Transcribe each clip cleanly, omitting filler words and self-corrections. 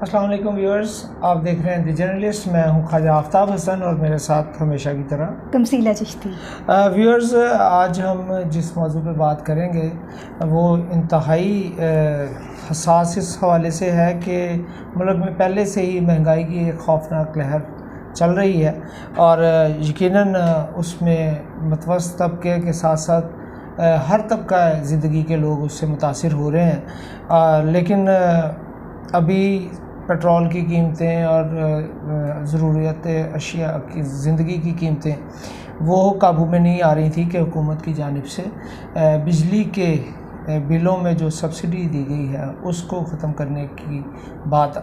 अस्सलाम वालेकुम व्यूअर्स, आप देख रहे हैं द जर्नलिस्ट। मैं हूं ख्वाजा आफ्ताब हसन और मेरे साथ हमेशा की तरह तमसीला चिश्ती। व्यूअर्स, आज हम जिस मौजू पे बात करेंगे वो इंतहाई हसास इस हवाले से है कि मुल्क में पहले से ही महंगाई की एक खौफनाक लहर चल रही है और यकीनन उसमें मतवसत तबके के साथ साथ हर तबका ज़िंदगी के लोग उससे मुतासिर हो रहे हैं। लेकिन अभी पेट्रोल की कीमतें और ज़रूरियत अशिया की ज़िंदगी की कीमतें वो काबू में नहीं आ रही थी कि हुकूमत की जानिब से बिजली के बिलों में जो सब्सिडी दी गई है उसको ख़त्म करने की बात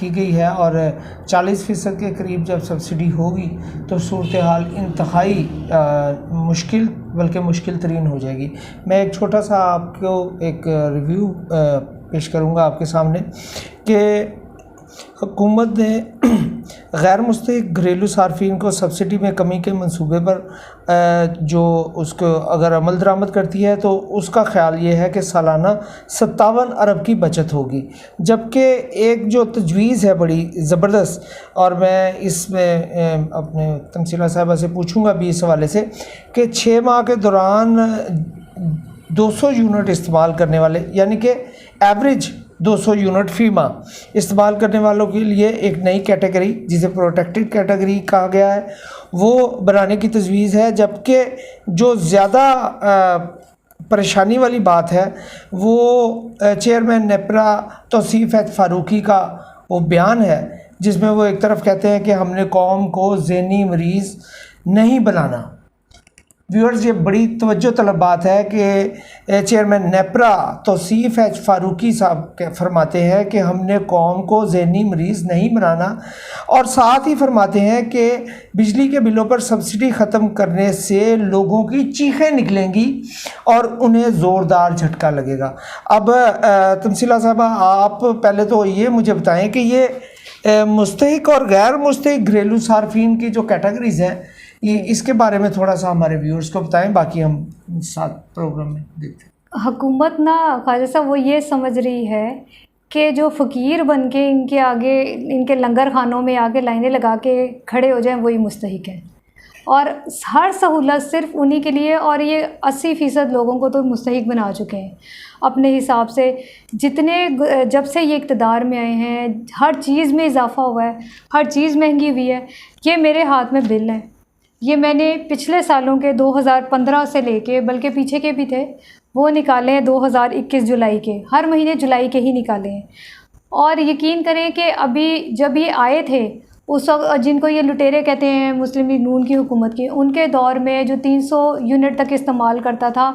की गई है और 40% के करीब जब सब्सिडी होगी तो सूरत हाल इंतहाई मुश्किल बल्कि मुश्किल तरीन हो जाएगी। मैं एक छोटा सा आपको एक रिव्यू पेश करूँगा आपके सामने कि हुकूमत ने गैर मुस्तहिक घरेलू सार्फिन को सब्सिडी में कमी के मंसूबे पर जो उसको अगर अमल दरामद करती है तो उसका ख्याल ये है कि सालाना 57 अरब की बचत होगी। जबकि एक जो तजवीज़ है बड़ी ज़बरदस्त, और मैं इसमें अपने तमसीला साहिबा से पूछूंगा भी इस हवाले से कि 6 माह के दौरान 200 यूनिट इस्तेमाल करने वाले, यानी कि एवरेज 200 यूनिट फी माह इस्तेमाल करने वालों के लिए एक नई कैटेगरी जिसे प्रोटेक्टेड कैटेगरी कहा गया है वो बनाने की तजवीज़ है। जबकि जो ज़्यादा परेशानी वाली बात है वो चेयरमैन नेपरा तौसीफ़ फारूकी का वो बयान है जिसमें वो एक तरफ कहते हैं कि हमने कौम को ज़हनी मरीज़ नहीं बनाना। व्यूअर्स, ये बड़ी तवज्जो तलब बात है कि चेयरमैन नेपरा तौसीफ़ फारूकी साहब फरमाते हैं कि हमने कौम को ज़हनी मरीज़ नहीं बनाना, और साथ ही फरमाते हैं कि बिजली के बिलों पर सब्सिडी ख़त्म करने से लोगों की चीखें निकलेंगी और उन्हें ज़ोरदार झटका लगेगा। अब तमसीला साहबा, आप पहले तो ये मुझे बताएं कि ये मुस्तहिक और गैर मुस्तहिक घरेलू सार्फिन की जो कैटेगरीज़ हैं ये इसके बारे में थोड़ा सा हमारे व्यूअर्स को बताएं, बाकी हम साथ प्रोग्राम में देखते हैं। हुकूमत ना ख्वाजा साहब वो ये समझ रही है कि जो फ़कीर बन के इनके आगे इनके लंगर खानों में आगे लाइनें लगा के खड़े हो जाएं वही मुस्तहिक हैं, और हर सहूलत सिर्फ उन्हीं के लिए, और ये 80% लोगों को तो मुस्तहिक बना चुके हैं अपने हिसाब से। जितने जब से ये इक़्तिदार में आए हैं हर चीज़ में इजाफ़ा हुआ है, हर चीज़ महंगी हुई है। ये मेरे हाथ में बिल हैं, ये मैंने पिछले सालों के 2015 से लेके, बल्कि पीछे के भी थे, वो निकाले हैं 2021 जुलाई के, हर महीने जुलाई के ही निकाले हैं। और यकीन करें कि अभी जब ये आए थे उस वक्त, जिनको ये लुटेरे कहते हैं मुस्लिम लीग नून की हुकूमत की, उनके दौर में जो 300 यूनिट तक इस्तेमाल करता था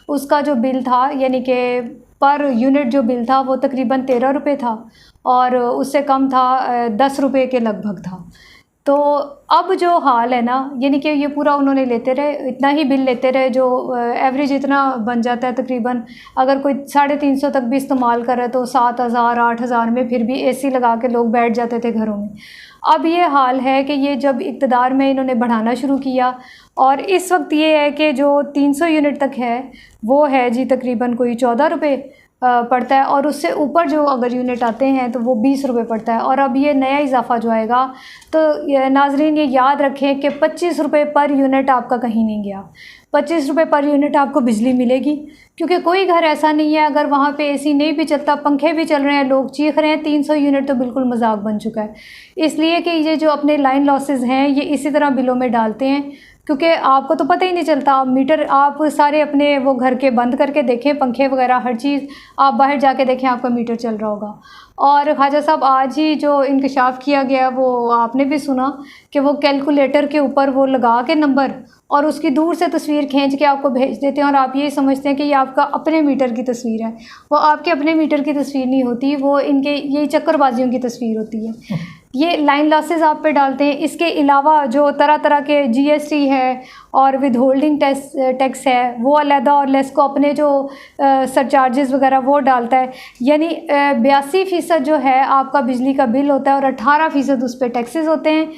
उसका जो बिल था, यानी कि पर यूनिट जो बिल था वो तकरीबन 13 रुपये था, और उससे कम था 10 रुपये के लगभग था। तो अब जो हाल है ना, यानी कि ये पूरा उन्होंने लेते रहे, इतना ही बिल लेते रहे जो एवरेज इतना बन जाता है तकरीबन, अगर कोई 350 तक भी इस्तेमाल करे तो 7000 8000 में फिर भी एसी लगा के लोग बैठ जाते थे घरों में। अब ये हाल है कि ये जब इक़्तिदार में इन्होंने बढ़ाना शुरू किया, और इस वक्त ये है कि जो 300 यूनिट तक है वो है जी तकरीबन कोई 14 रुपये पड़ता है, और उससे ऊपर जो अगर यूनिट आते हैं तो वो 20 रुपये पड़ता है। और अब ये नया इजाफ़ा जो आएगा तो नाजरीन ये याद रखें कि 25 रुपये पर यूनिट आपका कहीं नहीं गया। 25 रुपये पर यूनिट आपको बिजली मिलेगी, क्योंकि कोई घर ऐसा नहीं है अगर वहाँ पे एसी नहीं भी चलता, पंखे भी चल रहे हैं, लोग चीख रहे हैं, 300 यूनिट तो बिल्कुल मजाक बन चुका है। इसलिए कि ये जो अपने लाइन लॉसेस हैं ये इसी तरह बिलों में डालते हैं, क्योंकि आपको तो पता ही नहीं चलता। मीटर आप सारे अपने वो घर के बंद करके देखें, पंखे वगैरह हर चीज़ आप बाहर जाके देखें, आपका मीटर चल रहा होगा। और ख्वाजा साहब आज ही जो इंकशाफ किया गया वो आपने भी सुना कि वो कैलकुलेटर के ऊपर वो लगा के नंबर और उसकी दूर से तस्वीर खींच के आपको भेज देते हैं, और आप ये समझते हैं कि ये आपका अपने मीटर की तस्वीर है। वो आपके अपने मीटर की तस्वीर नहीं होती, वो इनके यही चक्करबाजियों की तस्वीर होती है। ये लाइन लॉसेस आप पे डालते हैं। इसके अलावा जो तरह तरह के जीएसटी है और विद होल्डिंग टैक्स है वो अलहदा, और लेस्को अपने जो सरचार्जेस वगैरह वो डालता है। यानी 82% जो है आपका बिजली का बिल होता है और 18% उस पर टैक्सेस होते हैं।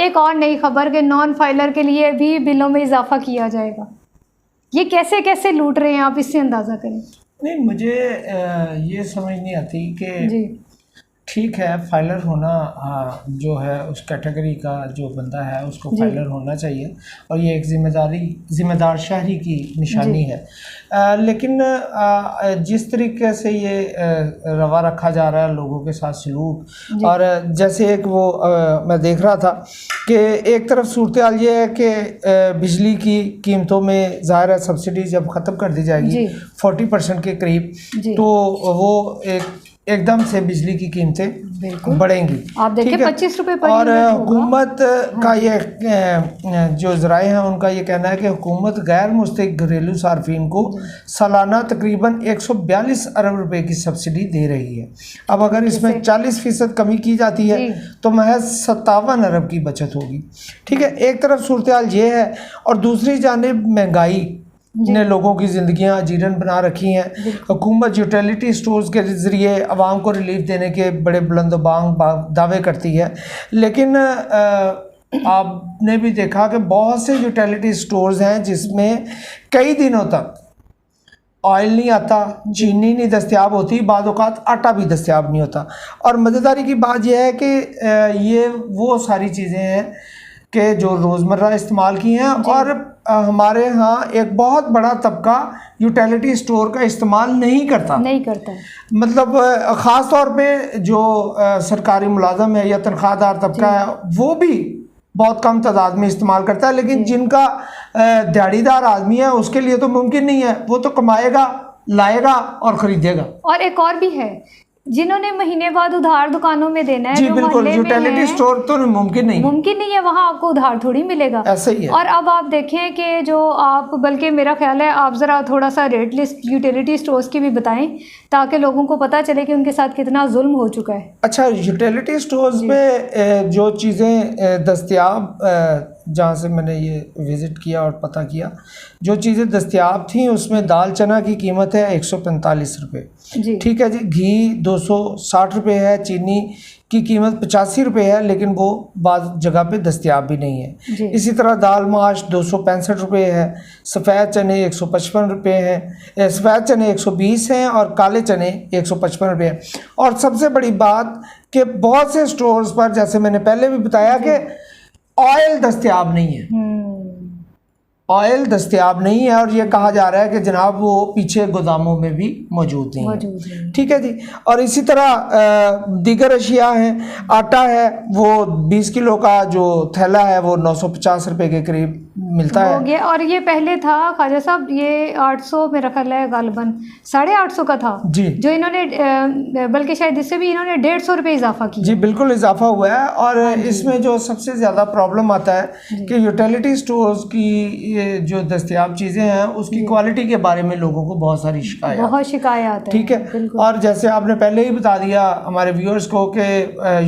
एक और नई खबर के नॉन फाइलर के लिए भी बिलों में इजाफा किया जाएगा। ये कैसे कैसे लूट रहे हैं, आप इससे अंदाज़ा करें। नहीं, मुझे ये समझ नहीं आती कि ठीक है, फाइलर होना जो है उस कैटेगरी का जो बंदा है उसको फाइलर होना चाहिए, और ये एक ज़िम्मेदार शहरी की निशानी है। लेकिन जिस तरीके से ये रवा रखा जा रहा है लोगों के साथ सलूक, और जैसे एक वो मैं देख रहा था कि एक तरफ सूरत हाल ये है कि बिजली की कीमतों में ज़ाहिर है सब्सिडी जब ख़त्म कर दी जाएगी 40% के करीब, तो वो एकदम से बिजली की कीमतें बढ़ेंगी। आप देखिए 25 रुपये पर और हुकूमत का ये जो ज़राए हैं उनका ये कहना है कि हुकूमत गैर मुस्तहिक घरेलू सार्फिन को सालाना तकरीबन 142 अरब रुपए की सब्सिडी दे रही है। अब अगर इसमें 40% कमी की जाती है तो महज 57 अरब की बचत होगी। ठीक है, एक तरफ सूरत हाल ये है, और दूसरी जानिब महंगाई ने लोगों की ज़िंदगियां अजीरन बना रखी हैं। हुकूमत यूटिलिटी स्टोर्स के ज़रिए आवाम को रिलीफ देने के बड़े बुलंदबांग दावे करती है, लेकिन आपने भी देखा कि बहुत से यूटिलिटी स्टोर्स हैं जिसमें कई दिनों तक ऑयल नहीं आता, चीनी नहीं दस्तयाब होती, बाद औक़ात आटा भी दस्तयाब नहीं होता। और मज़ेदारी की बात यह है कि ये वो सारी चीज़ें हैं कि जो रोज़मर्रा इस्तेमाल की हैं, और हमारे यहाँ एक बहुत बड़ा तबका यूटिलिटी स्टोर का इस्तेमाल नहीं करता। मतलब ख़ास तौर पे जो सरकारी मुलाजम है या तनख्वाहदार तबका है वो भी बहुत कम तादाद में इस्तेमाल करता है, लेकिन जिनका दिहाड़ीदार आदमी है उसके लिए तो मुमकिन नहीं है, वो तो कमाएगा, लाएगा और ख़रीदेगा। और एक और भी है, जिन्होंने महीने बाद उधार दुकानों में देना है, जी बिल्कुल, यूटिलिटी स्टोर तो मुमकिन नहीं है, वहाँ आपको उधार थोड़ी मिलेगा। ऐसा ही है। और अब आप देखें कि जो आप, बल्कि मेरा ख्याल है आप ज़रा थोड़ा सा रेट लिस्ट यूटिलिटी स्टोर्स की भी बताएं ताकि लोगों को पता चले कि उनके साथ कितना जुल्म हो चुका है। अच्छा, यूटिलिटी स्टोर्स में जो चीज़ें दस्तयाब, जहाँ से मैंने ये विज़िट किया और पता किया, जो चीज़ें दस्तयाब थी उसमें दाल चना की कीमत है 145 रुपये। ठीक है जी, घी 260 रुपये है, चीनी की कीमत 85 रुपये है, लेकिन वो बाद जगह पे दस्तयाब भी नहीं है। इसी तरह दाल माश 265 रुपये है, सफ़ेद चने 155 रुपये हैं, सफ़ेद चने 120 हैं और काले चने 155 रुपये हैं। और सबसे बड़ी बात कि बहुत से स्टोर्स पर, जैसे मैंने पहले भी बताया, कि ऑयल दस्तयाब नहीं है, ऑयल दस्तयाब नहीं है, और ये कहा जा रहा है कि जनाब वो पीछे गोदामों में भी मौजूद नहीं है। ठीक है जी। और इसी तरह दीगर अशिया हैं, आटा है वो 20 किलो का जो थैला है वो 950 रुपये के करीब मिलता है। और ये पहले था ख्वाजा साहब, ये 800 मेरा ख्याल है गालिबन 850 का था जी, जो इन्होंने बल्कि शायद इससे भी इन्होंने 150 रुपये इजाफा किया। जी बिल्कुल इजाफा हुआ है। और इसमें जो सबसे ज़्यादा प्रॉब्लम आता है कि यूटिलिटी स्टोर्स की जो दस्तयाब चीज़ें हैं उसकी क्वालिटी के बारे में लोगों को बहुत सारी शिकायत है। ठीक है, और जैसे आपने पहले ही बता दिया हमारे व्यूअर्स को कि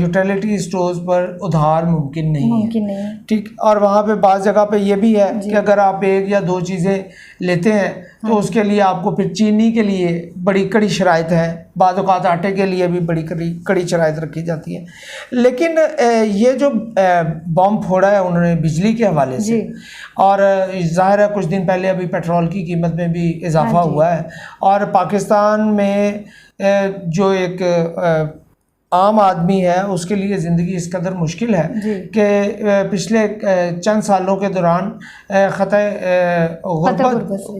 यूटिलिटी स्टोर्स पर उधार मुमकिन नहीं है। ठीक, और वहाँ पे बाज़ जगह पे ये भी है कि अगर आप एक या दो चीज़ें लेते हैं तो उसके लिए आपको फिर चीनी के लिए बड़ी कड़ी शराइत है, बाद औक़ात आटे के लिए भी बड़ी कड़ी शराइत रखी जाती है। लेकिन ये जो बॉम्ब फोड़ा है उन्होंने बिजली के हवाले से, और ज़ाहिर है कुछ दिन पहले अभी पेट्रोल की कीमत में भी इजाफा हुआ है, और पाकिस्तान में जो एक आम आदमी है उसके लिए ज़िंदगी इस कदर मुश्किल है कि पिछले चंद सालों के दौरान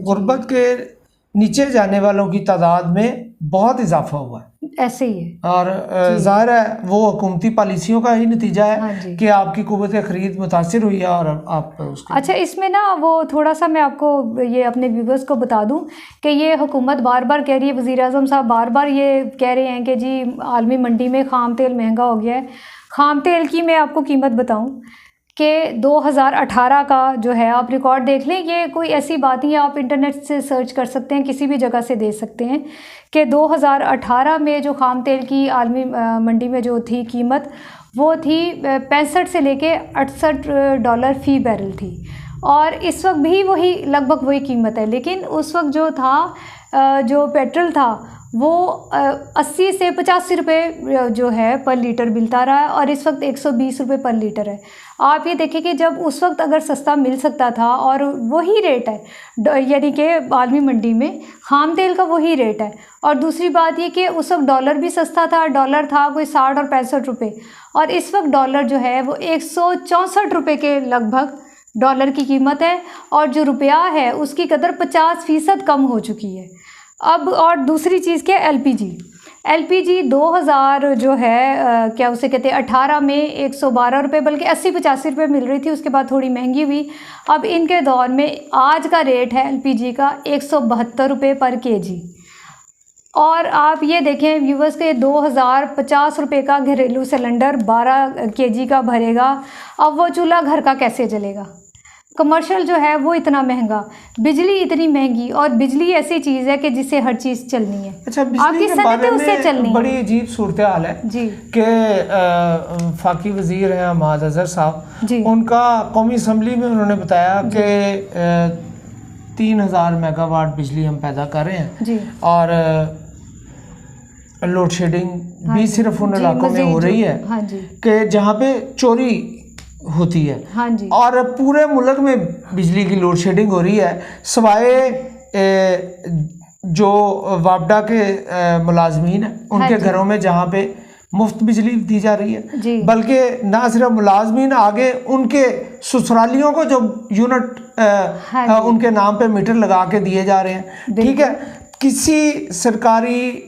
गुर्बत के नीचे जाने वालों की तादाद में बहुत इजाफा हुआ है। ऐसे ही है, और ज़ाहिर है वो हुकूमती पॉलिसियों का ही नतीजा है कि आपकी कुव्वत खरीद मुतासिर हुई है और आप उसको। अच्छा, इसमें ना वो थोड़ा सा मैं आपको ये अपने व्यूवर्स को बता दूं कि ये हुकूमत बार बार कह रही है, वज़ीर आज़म साहब बार बार ये कह रहे हैं कि जी आलमी मंडी में ख़ाम तेल महंगा हो गया है। ख़ाम तेल की मैं आपको कीमत बताऊं कि 2018 का जो है, आप रिकॉर्ड देख लें, ये कोई ऐसी बात नहीं है, आप इंटरनेट से सर्च कर सकते हैं, किसी भी जगह से दे सकते हैं कि 2018 में जो ख़ाम तेल की आलमी मंडी में जो थी कीमत, वो थी 65 से लेके 68 डॉलर फ़ी बैरल थी, और इस वक्त भी वही लगभग वही कीमत है। लेकिन उस वक्त जो था, जो पेट्रोल था वो 80 से 85 रुपये जो है पर लीटर मिलता रहा है और इस वक्त 120 रुपये पर लीटर है। आप ये देखें कि जब उस वक्त अगर सस्ता मिल सकता था और वही रेट है यानी कि आलमी मंडी में खाम तेल का वही रेट है। और दूसरी बात ये कि उस वक्त डॉलर भी सस्ता था, डॉलर था कोई 60 और 65 रुपये और इस वक्त डॉलर जो है वो 164 रुपये के लगभग डॉलर की कीमत है और जो रुपया है उसकी कदर 50% कम हो चुकी है अब। और दूसरी चीज़ क्या है, एलपीजी 2000 जो है क्या उसे कहते हैं 18 में 112 रुपये बल्कि 80-85 रुपये मिल रही थी, उसके बाद थोड़ी महंगी हुई। अब इनके दौर में आज का रेट है एलपीजी का 172 रुपये पर केजी। और आप ये देखें व्यूवर्स के 2050 रुपये का घरेलू सिलेंडर 12 केजी का भरेगा। अब वो चूल्हा घर का कैसे जलेगा? कमर्शियल जो है वो इतना महंगा, बिजली इतनी महंगी और बिजली ऐसी चीज़ है कि जिससे हर चीज़ चलनी है। अच्छा, बिजली के बारे में बड़ी अजीब सूरत हाल है जी कि फाकी वज़ीर हैं हमाद अज़हर साहब, उनका कौमी असम्बली में उन्होंने बताया कि 3000 मेगावाट बिजली हम पैदा कर रहे हैं जी। और लोड शेडिंग भी सिर्फ उन इलाकों में हो रही है कि जहाँ पे चोरी होती है हाँ जी। और पूरे मुल्क में बिजली की लोड शेडिंग हो रही है, सिवाय जो वापडा के मुलाजमीन हैं उनके हाँ घरों में जहाँ पे मुफ्त बिजली दी जा रही है, बल्कि ना सिर्फ मुलाजमीन, आगे उनके ससुरालियों को जो यूनिट उनके नाम पे मीटर लगा के दिए जा रहे हैं। ठीक है, किसी सरकारी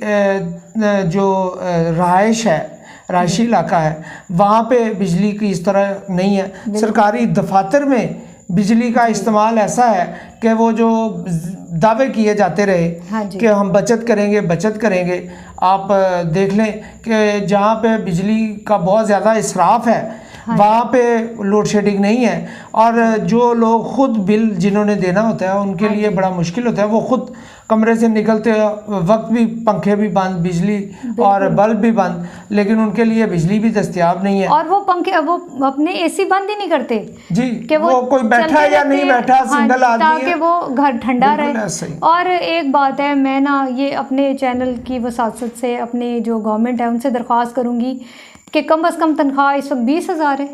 जो रहायश है, रहायशी इलाका है, वहाँ पे बिजली की इस तरह नहीं है। सरकारी दफातर में बिजली का इस्तेमाल ऐसा है कि वो जो दावे किए जाते रहे कि हम बचत करेंगे, आप देख लें कि जहाँ पे बिजली का बहुत ज़्यादा इसराफ है वहाँ पे लोड शेडिंग नहीं है। और जो लोग खुद बिल जिन्होंने देना होता है उनके लिए बड़ा मुश्किल होता है, वो खुद कमरे से निकलते वक्त भी पंखे भी बंद, बिजली और बल्ब भी बंद, लेकिन उनके लिए बिजली भी दस्तयाब नहीं है। और वो पंखे वो अपने एसी बंद ही नहीं करते जी कि वो कोई बैठा या नहीं बैठा, सिंगल आदमी है, ताकि वो घर ठंडा रहे। और एक बात है, मैं ना ये अपने चैनल की वसासत से अपने जो गवर्नमेंट है उनसे दरख्वास्त करूँगी कि कम से कम तनख्वाह इस वक्त 20,000 है,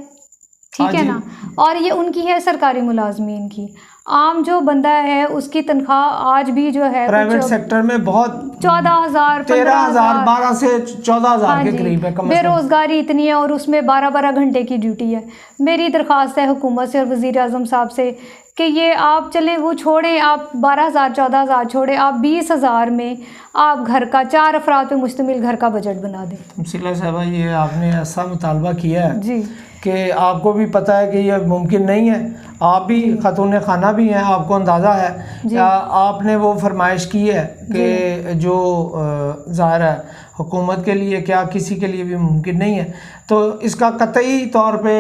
ठीक है ना, और ये उनकी है सरकारी मुलाजमीन की। आम जो बंदा है उसकी तनख्वाह आज भी जो है प्राइवेट सेक्टर में बहुत 14,000 13,000 12 से 14,000 के करीब है। बेरोज़गारी इतनी है और उसमें 12-12 घंटे की ड्यूटी है। मेरी दरख्वास्त है हुकूमत से और वज़ीर आज़म साहब से कि ये आप चलें वो छोड़ें, आप 12,000 14,000 छोड़ें, आप 20,000 में आप घर का 4 अफराद पे मुश्तमिल घर का बजट बना दें। तमसीला साहबा, ये आपने ऐसा मुतालबा किया है जी कि आपको भी पता है कि ये मुमकिन नहीं है, आप भी खातून खाना भी हैं, आपको अंदाज़ा है, आपने वो फरमाइश की है कि जो ज़ाहिर है हुकूमत के लिए क्या किसी के लिए भी मुमकिन नहीं है। तो इसका कतई तौर पे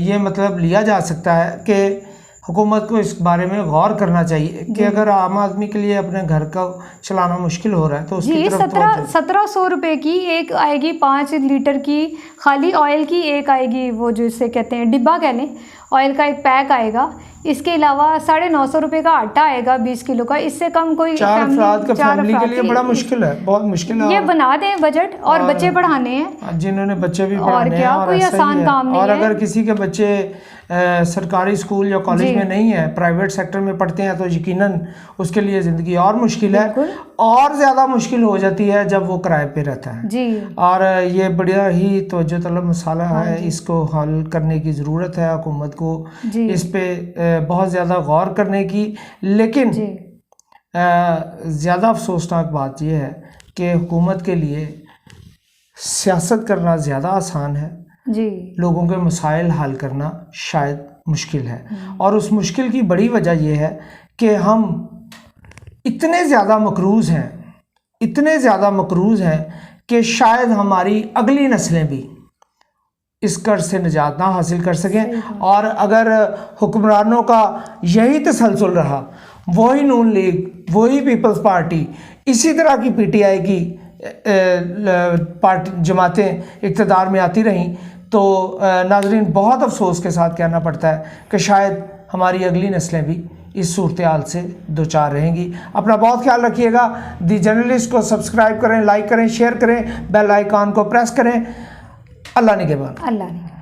ये मतलब लिया जा सकता है कि हुकूमत को इस बारे में गौर करना चाहिए कि अगर आम आदमी के लिए अपने घर का चलाना मुश्किल हो रहा है तो उसकी तरफ 1700 रुपये की एक आएगी 5 लीटर की खाली ऑयल की, एक आएगी वो जिसे कहते हैं डिब्बा कह लें, ऑयल का एक पैक आएगा। इसके अलावा 950 रुपये का आटा आएगा 20 किलो का। इससे कम कोई 4 अफराद फैमिली के लिए बड़ा मुश्किल है, बहुत मुश्किल है। ये बना दें बजट और बच्चे पढ़ाने हैं, जिन्होंने बच्चे भी पढ़ाने हैं, और कोई आसान काम नहीं है। और अगर किसी के बच्चे सरकारी स्कूल या कॉलेज में नहीं है, प्राइवेट सेक्टर में पढ़ते हैं, तो यकीनन उसके लिए ज़िंदगी और मुश्किल है, और ज़्यादा मुश्किल हो जाती है जब वो किराए पे रहता है जी। और ये बड़ा ही तवज्जो तलब मसाला है, इसको हल करने की ज़रूरत है हुकूमत को, इस पे बहुत ज़्यादा गौर करने की। लेकिन ज़्यादा अफसोसनाक बात यह है कि हुकूमत के लिए सियासत करना ज़्यादा आसान है जी, लोगों के मसाइल हल करना शायद मुश्किल है। और उस मुश्किल की बड़ी वजह यह है कि हम इतने ज़्यादा मकरूज़ हैं कि शायद हमारी अगली नस्लें भी इस कर्ज से निजात ना हासिल कर सकें। और अगर हुक्मरानों का यही तसलसल रहा, वही नून लीग, वही पीपल्स पार्टी, इसी तरह की PTI की पार्टी जमातें इक़्तिदार में आती रहीं, तो नाज़रीन बहुत अफसोस के साथ कहना पड़ता है कि शायद हमारी अगली नस्लें भी इस सूरत हाल से दो चार रहेंगी। अपना बहुत ख्याल रखिएगा। दी जर्नलिस्ट को सब्सक्राइब करें, लाइक करें, शेयर करें, बेल आइकॉन को प्रेस करें। अल्लाह निगहबान। अल्लाह ने